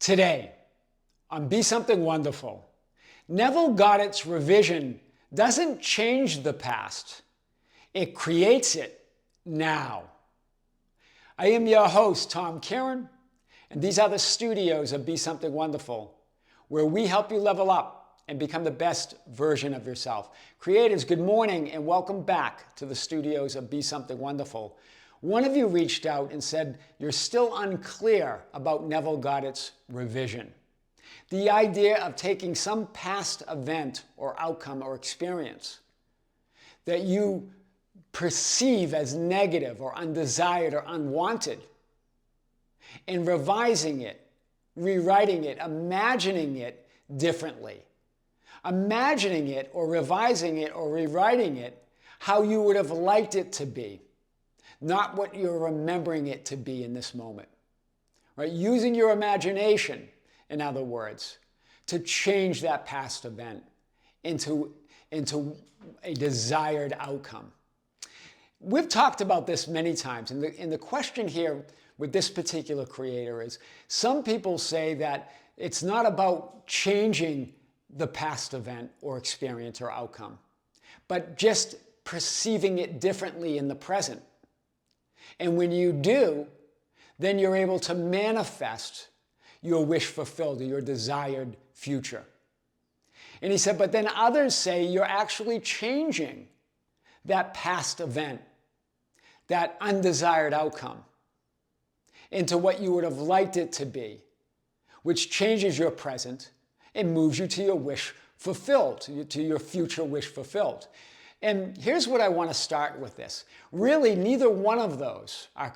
Today, on Be Something Wonderful, Neville Goddard's revision doesn't change the past. It creates it now. I am your host, Tom Kearin, and these are the studios of Be Something Wonderful, where we help you level up and become the best version of yourself. Creators, good morning and welcome back to the studios of Be Something Wonderful. One of you reached out and said you're still unclear about Neville Goddard's revision. The idea of taking some past event or outcome or experience that you perceive as negative or undesired or unwanted and revising it, rewriting it, imagining it differently. Imagining it or revising it or rewriting it how you would have liked it to be, not what you're remembering it to be in this moment. Right? Using your imagination, in other words, to change that past event into a desired outcome. We've talked about this many times, and the question here with this particular creator is, some people say that it's not about changing the past event or experience or outcome, but just perceiving it differently in the present. And when you do, then you're able to manifest your wish fulfilled or your desired future. And he said, but then others say you're actually changing that past event, that undesired outcome, into what you would have liked it to be, which changes your present and moves you to your wish fulfilled, to your future wish fulfilled. And here's what I want to start with this. Really, neither one of those are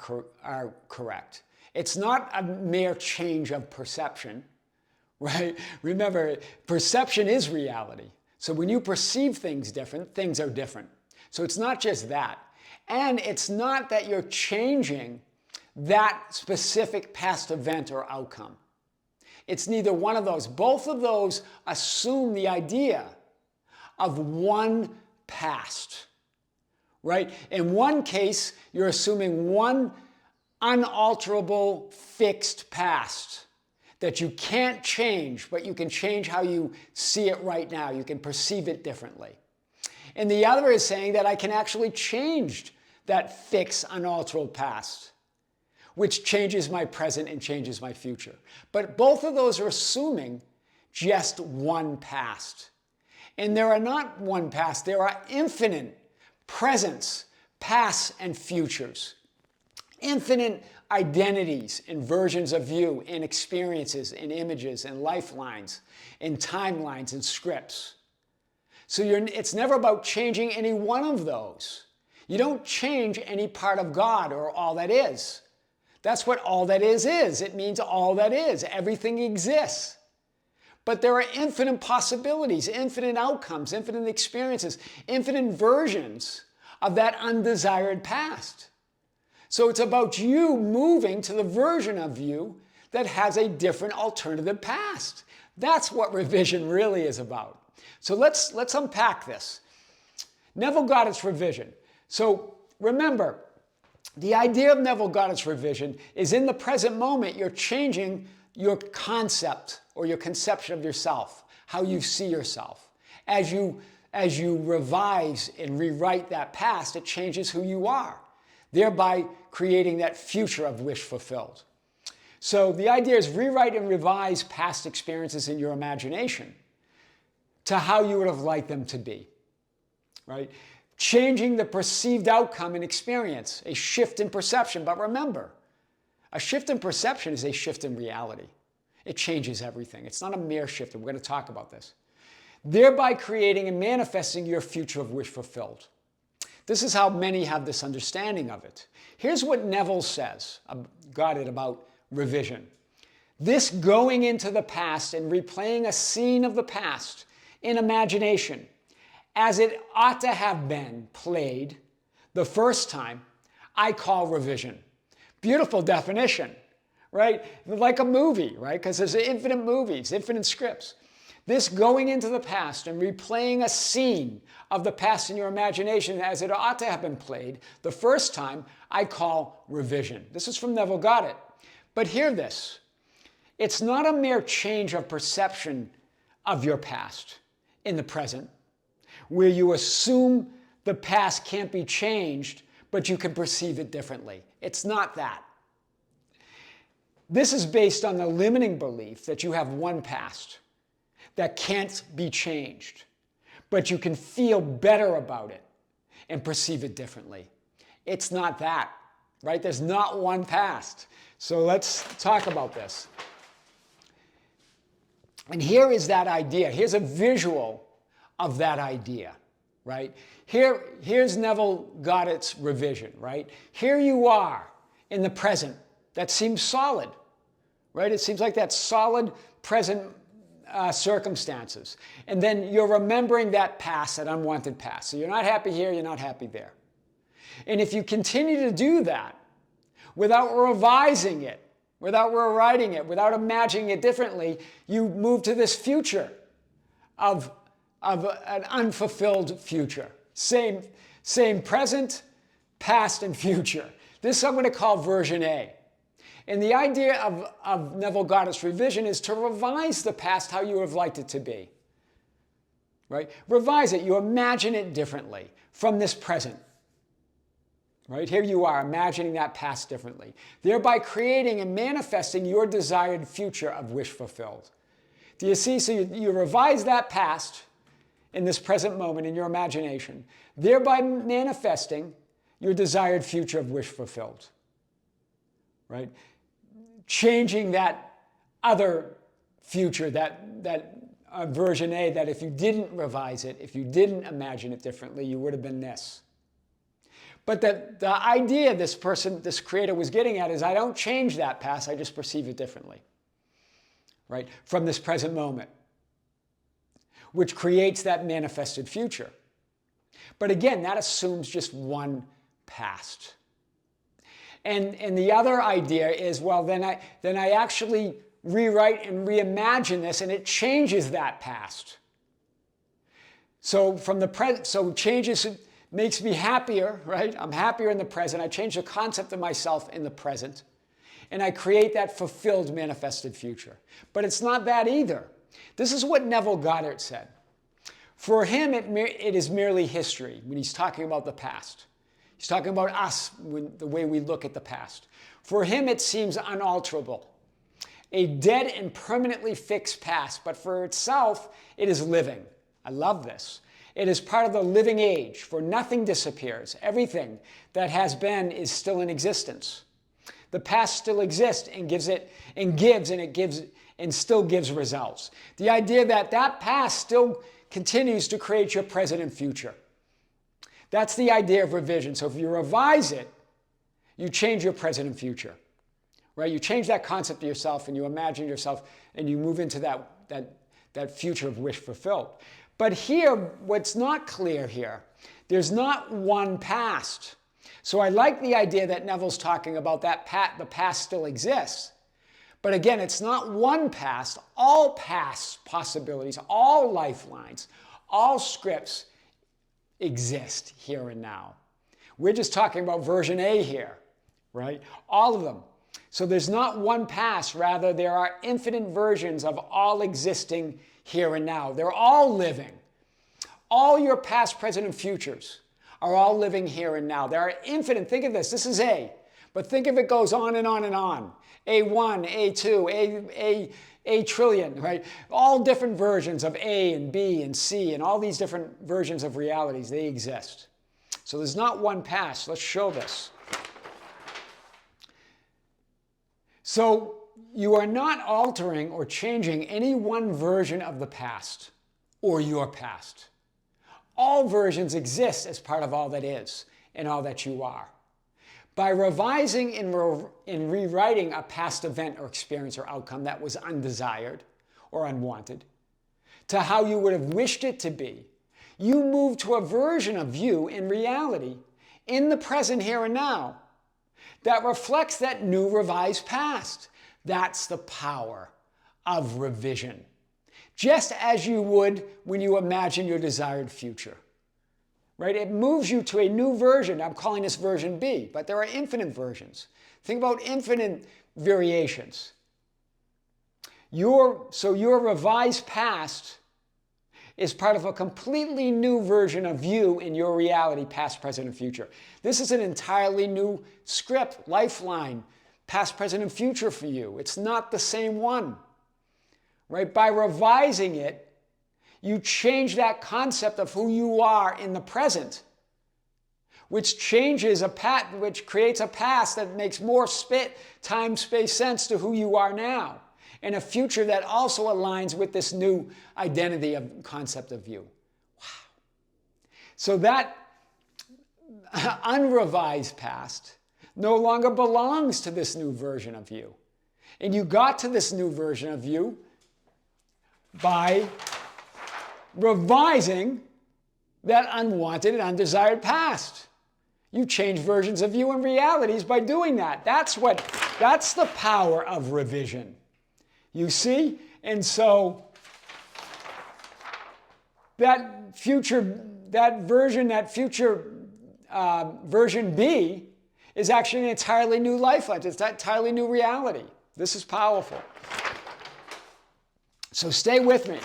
correct. It's not a mere change of perception, right? Remember, perception is reality. So when you perceive things different, things are different. So it's not just that. And it's not that you're changing that specific past event or outcome. It's neither one of those. Both of those assume the idea of one past, right? In one case, you're assuming one unalterable, fixed past that you can't change, but you can change how you see it right now. You can perceive it differently. And the other is saying that I can actually change that fixed, unalterable past, which changes my present and changes my future. But both of those are assuming just one past. And there are not one past, there are infinite presents, pasts, and futures. Infinite identities and versions of you and experiences and images and lifelines and timelines and scripts. So it's never about changing any one of those. You don't change any part of God or all that is. That's what all that is. It means all that is. Everything exists. But there are infinite possibilities, infinite outcomes, infinite experiences, infinite versions of that undesired past. So it's about you moving to the version of you that has a different alternative past. That's what revision really is about. So let's unpack this. Neville Goddard's revision. So remember, the idea of Neville Goddard's revision is in the present moment, you're changing your concept or your conception of yourself, how you see yourself. As you revise and rewrite that past, it changes who you are, thereby creating that future of wish fulfilled. So the idea is rewrite and revise past experiences in your imagination to how you would have liked them to be, right? Changing the perceived outcome and experience, a shift in perception. But remember, a shift in perception is a shift in reality. It changes everything. It's not a mere shift, and we're going to talk about this. Thereby creating and manifesting your future of wish fulfilled. This is how many have this understanding of it. Here's what Neville says, Goddard, about revision. This going into the past and replaying a scene of the past in imagination as it ought to have been played the first time, I call revision. Beautiful definition, right? Like a movie, right? Because there's infinite movies, infinite scripts. This going into the past and replaying a scene of the past in your imagination as it ought to have been played the first time, I call revision. This is from Neville Goddard. But hear this. It's not a mere change of perception of your past in the present, where you assume the past can't be changed, but you can perceive it differently. It's not that. This is based on the limiting belief that you have one past that can't be changed, but you can feel better about it and perceive it differently. It's not that, right? There's not one past. So let's talk about this. And here is that idea. Here's a visual of that idea, right? Here's Neville Goddard's revision, right? Here you are in the present. That seems solid, right? It seems like that solid present circumstances. And then you're remembering that past, that unwanted past. So you're not happy here, you're not happy there. And if you continue to do that without revising it, without rewriting it, without imagining it differently, you move to this future of an unfulfilled future. Same present, past, and future. This I'm going to call version A. And the idea of Neville Goddard's revision is to revise the past how you would have liked it to be. Right? Revise it. You imagine it differently from this present. Right? Here you are, imagining that past differently, thereby creating and manifesting your desired future of wish fulfilled. Do you see? So you revise that past in this present moment in your imagination, thereby manifesting your desired future of wish fulfilled. Right? Changing that other future, that version A, that if you didn't revise it, if you didn't imagine it differently, you would have been this. But the idea this creator was getting at is, I don't change that past, I just perceive it differently. Right? From this present moment, which creates that manifested future. But again, that assumes just one past. And the other idea is, well, then I actually rewrite and reimagine this, and it changes that past. So from the present, so changes makes me happier, right? I'm happier in the present. I change the concept of myself in the present, and I create that fulfilled, manifested future. But it's not that either. This is what Neville Goddard said. For him, it is merely history when he's talking about the past. He's talking about us, the way we look at the past. For him, it seems unalterable, a dead and permanently fixed past, but for itself, it is living. I love this. It is part of the living age, for nothing disappears. Everything that has been is still in existence. The past still exists and gives and still gives results. The idea that past still continues to create your present and future. That's the idea of revision. So if you revise it, you change your present and future. Right? You change that concept of yourself and you imagine yourself and you move into that future of wish fulfilled. But here, what's not clear here, there's not one past. So I like the idea that Neville's talking about that the past still exists. But again, it's not one past. All past possibilities, all lifelines, all scripts exist here and now. We're just talking about version A here, right? All of them. So there's not one past. Rather, there are infinite versions of all existing here and now. They're all living. All your past, present, and futures are all living here and now. There are infinite. Think of this. This is A. But think of it goes on and on and on. A1, A2, A trillion, right? All different versions of A and B and C and all these different versions of realities, they exist. So there's not one past. Let's show this. So you are not altering or changing any one version of the past or your past. All versions exist as part of all that is and all that you are. By revising and rewriting a past event or experience or outcome that was undesired or unwanted to how you would have wished it to be, you move to a version of you in reality, in the present here and now, that reflects that new revised past. That's the power of revision. Just as you would when you imagine your desired future. Right? It moves you to a new version. I'm calling this version B, but there are infinite versions. Think about infinite variations. Your revised past is part of a completely new version of you in your reality, past, present, and future. This is an entirely new script, lifeline, past, present, and future for you. It's not the same one. Right? By revising it, you change that concept of who you are in the present, which creates a past that makes more time, space sense to who you are now, and a future that also aligns with this new identity of concept of you. Wow. So that unrevised past no longer belongs to this new version of you. And you got to this new version of you by revising that unwanted and undesired past. You change versions of you and realities by doing that. That's the power of revision. You see? And so that future version B is actually an entirely new life. It's an entirely new reality. This is powerful. So stay with me.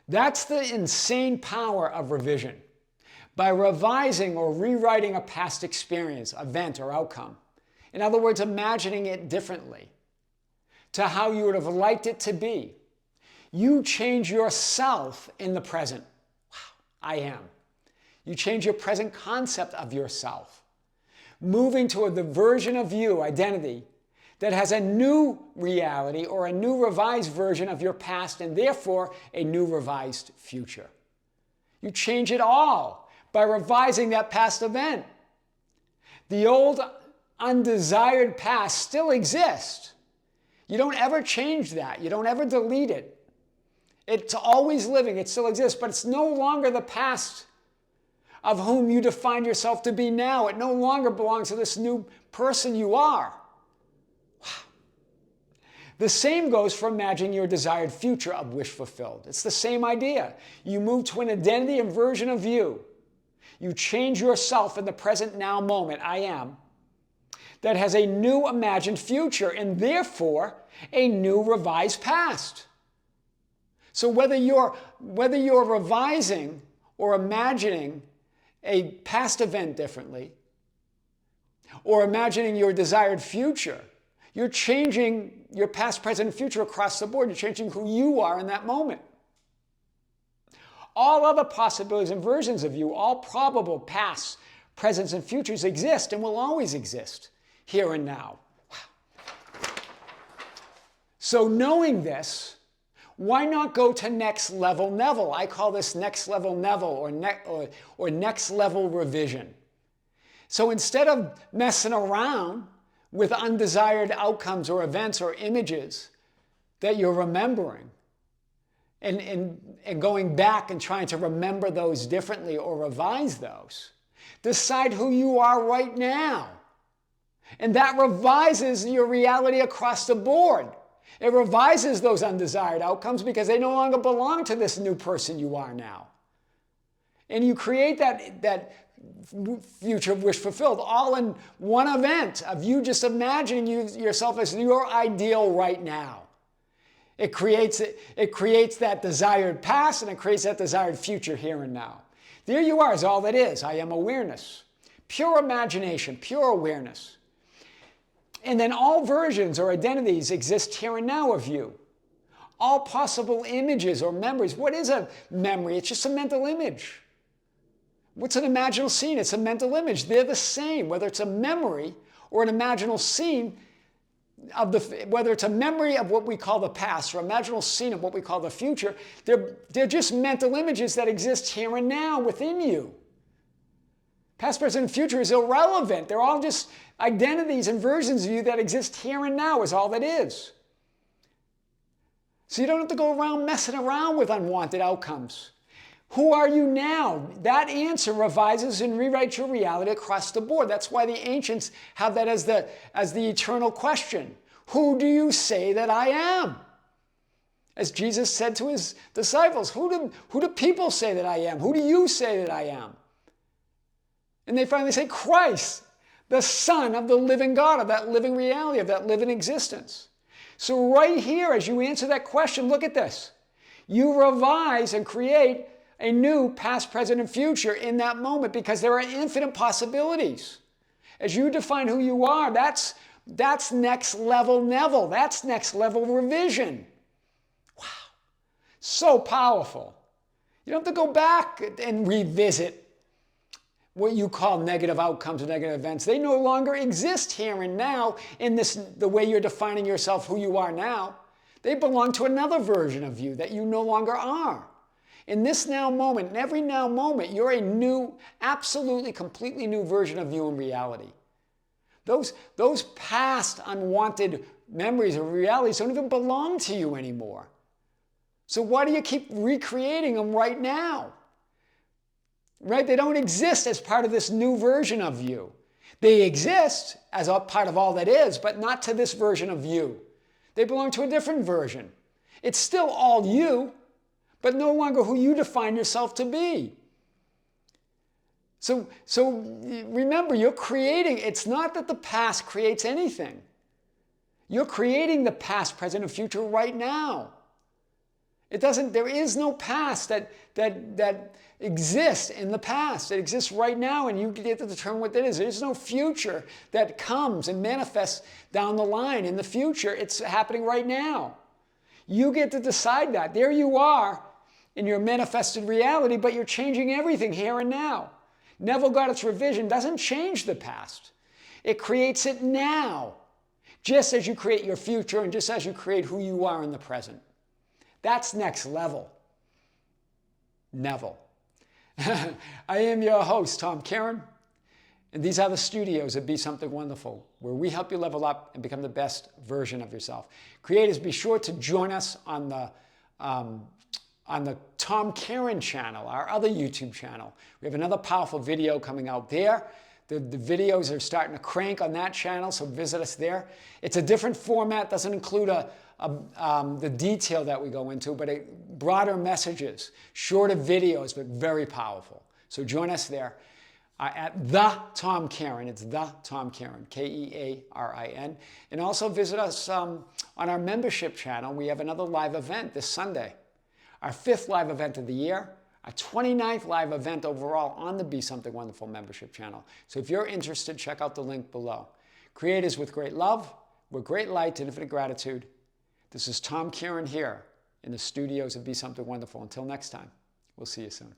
That's the insane power of revision. By revising or rewriting a past experience, event, or outcome. In other words, imagining it differently to how you would have liked it to be. You change yourself in the present. Wow, I am. You change your present concept of yourself. Moving toward the version of you, identity, that has a new reality or a new revised version of your past and therefore a new revised future. You change it all by revising that past event. The old undesired past still exists. You don't ever change that. You don't ever delete it. It's always living. It still exists, but it's no longer the past of whom you define yourself to be now. It no longer belongs to this new person you are. Wow. The same goes for imagining your desired future of wish fulfilled. It's the same idea. You move to an identity and version of you. You change yourself in the present now moment, I am, that has a new imagined future and therefore a new revised past. So whether you're revising or imagining a past event differently or imagining your desired future, you're changing your past, present, and future across the board. You're changing who you are in that moment. All other possibilities and versions of you, all probable pasts, presents, and futures exist and will always exist here and now. So knowing this, why not go to next level Neville? I call this next level Neville or next level revision. So instead of messing around with undesired outcomes or events or images that you're remembering and going back and trying to remember those differently or revise those, decide who you are right now. And that revises your reality across the board. It revises those undesired outcomes because they no longer belong to this new person you are now. And you create that future wish fulfilled all in one event of you just imagining yourself as your ideal right now. It creates that desired past and it creates that desired future here and now. There you are is all that is. I am awareness. Pure imagination, pure awareness. And then all versions or identities exist here and now of you. All possible images or memories. What is a memory? It's just a mental image. What's an imaginal scene? It's a mental image. They're the same, whether it's a memory or an imaginal scene whether it's a memory of what we call the past or imaginal scene of what we call the future. They're just mental images that exist here and now within you. Past, present, and future is irrelevant. They're all just identities and versions of you that exist here and now is all that is. So you don't have to go around messing around with unwanted outcomes. Who are you now? That answer revises and rewrites your reality across the board. That's why the ancients have that as the eternal question. Who do you say that I am? As Jesus said to his disciples, who do people say that I am? Who do you say that I am? And they finally say, Christ, the Son of the living God, of that living reality, of that living existence. So right here, as you answer that question, look at this. You revise and create a new past, present, and future in that moment because there are infinite possibilities. As you define who you are, that's next level Neville. That's next level revision. Wow. So powerful. You don't have to go back and revisit what you call negative outcomes or negative events. They no longer exist here and now in the way you're defining yourself, who you are now. They belong to another version of you that you no longer are. In this now moment, in every now moment, you're a new, absolutely, completely new version of you in reality. Those past unwanted memories or realities don't even belong to you anymore. So why do you keep recreating them right now? Right? They don't exist as part of this new version of you. They exist as a part of all that is, but not to this version of you. They belong to a different version. It's still all you, but no longer who you define yourself to be. So remember, you're creating, it's not that the past creates anything. You're creating the past, present, and future right now. There is no past that exists in the past. It exists right now, and you get to determine what that is. There's no future that comes and manifests down the line in the future. It's happening right now. You get to decide that. There you are in your manifested reality, but you're changing everything here and now. Neville Goddard's revision doesn't change the past. It creates it now, just as you create your future and just as you create who you are in the present. That's next level. Neville. I am your host, Tom Kearin, and these are the studios of Be Something Wonderful, where we help you level up and become the best version of yourself. Creators, be sure to join us on the Tom Kearin channel, our other YouTube channel. We have another powerful video coming out there. The videos are starting to crank on that channel, so visit us there. It's a different format, doesn't include the detail that we go into, but broader messages, shorter videos, but very powerful. So join us there at The Tom Kearin. It's The Tom Kearin, Kearin. And also visit us on our membership channel. We have another live event this Sunday, our 5th live event of the year, our 29th live event overall on the Be Something Wonderful membership channel. So if you're interested, check out the link below. Creators with great love, with great light and infinite gratitude. This is Tom Kearin here in the studios of Be Something Wonderful. Until next time, we'll see you soon.